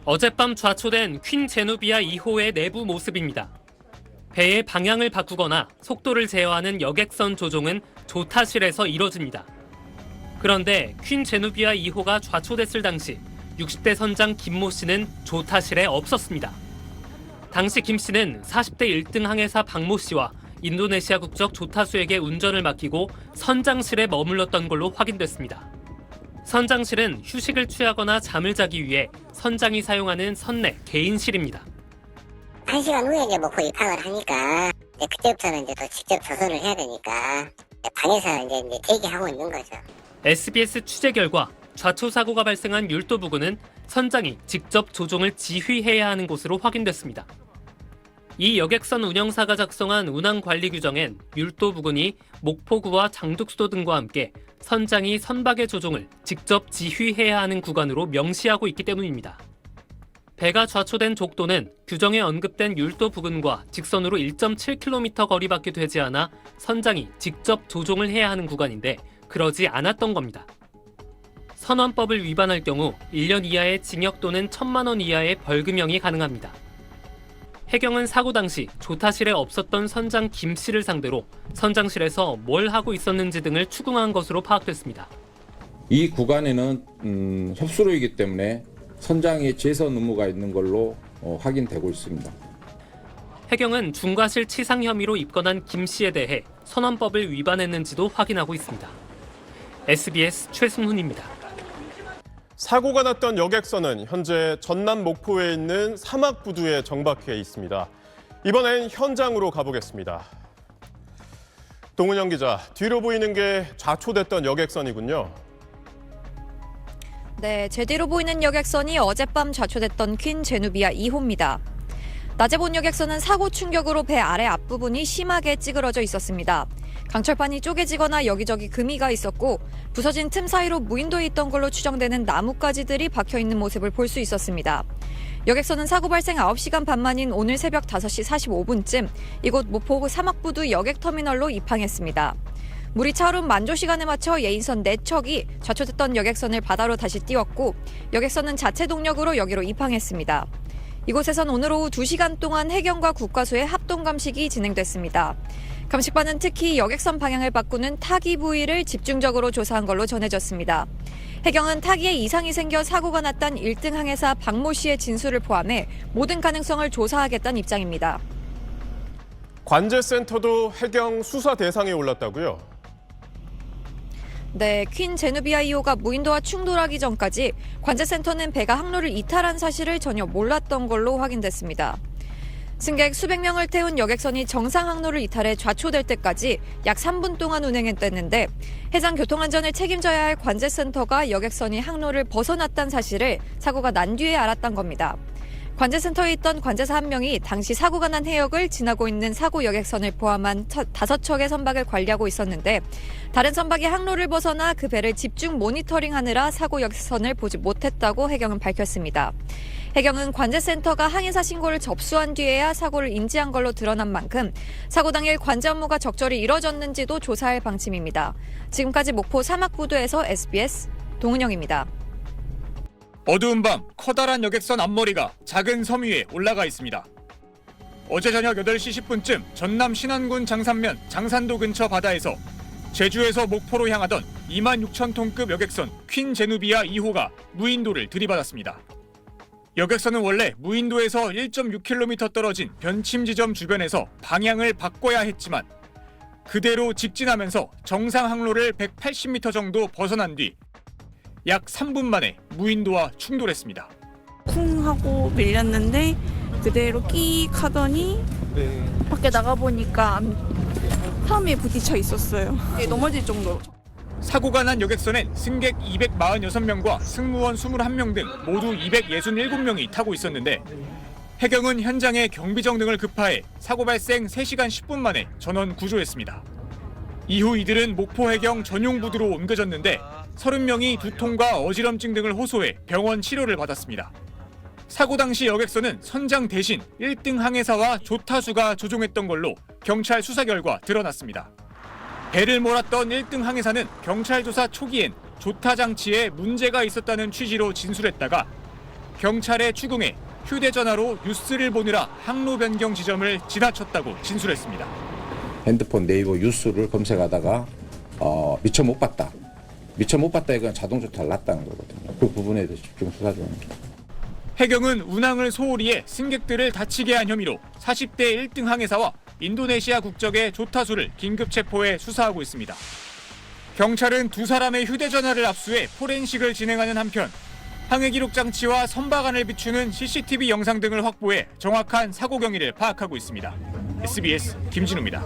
어젯밤 좌초된 퀸 제누비아 2호의 내부 모습입니다. 배의 방향을 바꾸거나 속도를 제어하는 여객선 조종은 조타실에서 이뤄집니다. 그런데 퀸 제누비아 2호가 좌초됐을 당시 60대 선장 김모 씨는 조타실에 없었습니다. 당시 김 씨는 40대 1등 항해사 박모 씨와 인도네시아 국적 조타수에게 운전을 맡기고 선장실에 머물렀던 걸로 확인됐습니다. 선장실은 휴식을 취하거나 잠을 자기 위해 선장이 사용하는 선내 개인실입니다. 1시간 후에 이제 목포 입항을 하니까 그때부터는 이제 또 직접 조선을 해야 되니까 방에서 이제 대기하고 있는 거죠. SBS 취재 결과 좌초 사고가 발생한 율도 부근은 선장이 직접 조종을 지휘해야 하는 곳으로 확인됐습니다. 이 여객선 운영사가 작성한 운항 관리 규정엔 율도 부근이 목포구와 장둑수도 등과 함께 선장이 선박의 조종을 직접 지휘해야 하는 구간으로 명시하고 있기 때문입니다. 배가 좌초된 족도는 규정에 언급된 율도 부근과 직선으로 1.7km 거리밖에 되지 않아 선장이 직접 조종을 해야 하는 구간인데 그러지 않았던 겁니다. 선원법을 위반할 경우 1년 이하의 징역 또는 1,000만 원 이하의 벌금형이 가능합니다. 해경은 사고 당시 조타실에 없었던 선장 김 씨를 상대로 선장실에서 뭘 하고 있었는지 등을 추궁한 것으로 파악됐습니다. 이 구간에는 협수로이기 때문에 선장의 제선 의무가 있는 걸로 확인되고 있습니다. 해경은 중과실 치상 혐의로 입건한 김 씨에 대해 선원법을 위반했는지도 확인하고 있습니다. SBS 최승훈입니다. 사고가 났던 여객선은 현재 전남 목포에 있는 사막부두에 정박해 있습니다. 이번엔 현장으로 가보겠습니다. 동은영 기자, 뒤로 보이는 게 좌초됐던 여객선이군요. 네, 제 뒤로 보이는 여객선이 어젯밤 좌초됐던 퀸 제누비아 2호입니다. 낮에 본 여객선은 사고 충격으로 배 아래 앞부분이 심하게 찌그러져 있었습니다. 강철판이 쪼개지거나 여기저기 금이가 있었고 부서진 틈 사이로 무인도에 있던 걸로 추정되는 나뭇가지들이 박혀있는 모습을 볼 수 있었습니다. 여객선은 사고 발생 9시간 반 만인 오늘 새벽 5시 45분쯤 이곳 목포 사막부두 여객터미널로 입항했습니다. 물이 차오른 만조 시간에 맞춰 예인선 4척이 좌초됐던 여객선을 바다로 다시 띄웠고 여객선은 자체 동력으로 여기로 입항했습니다. 이곳에선 오늘 오후 2시간 동안 해경과 국과수의 합동 감식이 진행됐습니다. 감식반은 특히 여객선 방향을 바꾸는 타기 부위를 집중적으로 조사한 걸로 전해졌습니다. 해경은 타기에 이상이 생겨 사고가 났던 1등 항해사 박모 씨의 진술을 포함해 모든 가능성을 조사하겠다는 입장입니다. 관제센터도 해경 수사 대상에 올랐다고요? 네, 퀸 제누비아 2호가 무인도와 충돌하기 전까지 관제센터는 배가 항로를 이탈한 사실을 전혀 몰랐던 걸로 확인됐습니다. 승객 수백 명을 태운 여객선이 정상 항로를 이탈해 좌초될 때까지 약 3분 동안 운행했댔는데 해상 교통안전을 책임져야 할 관제센터가 여객선이 항로를 벗어났다는 사실을 사고가 난 뒤에 알았던 겁니다. 관제센터에 있던 관제사 1명이 당시 사고가 난 해역을 지나고 있는 사고 여객선을 포함한 5척의 선박을 관리하고 있었는데 다른 선박이 항로를 벗어나 그 배를 집중 모니터링하느라 사고 여객선을 보지 못했다고 해경은 밝혔습니다. 해경은 관제센터가 항해사 신고를 접수한 뒤에야 사고를 인지한 걸로 드러난 만큼 사고 당일 관제 업무가 적절히 이뤄졌는지도 조사할 방침입니다. 지금까지 목포 사막부두에서 SBS 동은영입니다. 어두운 밤 커다란 여객선 앞머리가 작은 섬 위에 올라가 있습니다. 어제 저녁 8시 10분쯤 전남 신안군 장산면 장산도 근처 바다에서 제주에서 목포로 향하던 26,000톤급 여객선 퀸 제누비아 2호가 무인도를 들이받았습니다. 여객선은 원래 무인도에서 1.6km 떨어진 변침 지점 주변에서 방향을 바꿔야 했지만 그대로 직진하면서 정상 항로를 180m 정도 벗어난 뒤 약 3분 만에 무인도와 충돌했습니다. 쿵 하고 밀렸는데 그대로 끼익 하더니 밖에 나가보니까 섬에 부딪혀 있었어요. 넘어질 정도로. 사고가 난 여객선엔 승객 246명과 승무원 21명 등 모두 267명이 타고 있었는데 해경은 현장에 경비정 등을 급파해 사고 발생 3시간 10분 만에 전원 구조했습니다. 이후 이들은 목포해경 전용 부두로 옮겨졌는데 30명이 두통과 어지럼증 등을 호소해 병원 치료를 받았습니다. 사고 당시 여객선은 선장 대신 1등 항해사와 조타수가 조종했던 걸로 경찰 수사 결과 드러났습니다. 배를 몰았던 1등 항해사는 경찰 조사 초기엔 조타 장치에 문제가 있었다는 취지로 진술했다가 경찰에 추궁해 휴대전화로 뉴스를 보느라 항로 변경 지점을 지나쳤다고 진술했습니다. 핸드폰 네이버 뉴스를 검색하다가 미처 못 봤다. 미처 못 봤다 이건 자동 조타를 놨다는 거거든요. 그 부분에 대해서 집중 수사 중입니다. 해경은 운항을 소홀히 해 승객들을 다치게 한 혐의로 40대 1등 항해사와 인도네시아 국적의 조타수를 긴급 체포해 수사하고 있습니다. 경찰은 두 사람의 휴대전화를 압수해 포렌식을 진행하는 한편 항해 기록 장치와 선박안을 비추는 CCTV 영상 등을 확보해 정확한 사고 경위를 파악하고 있습니다. SBS 김진우입니다.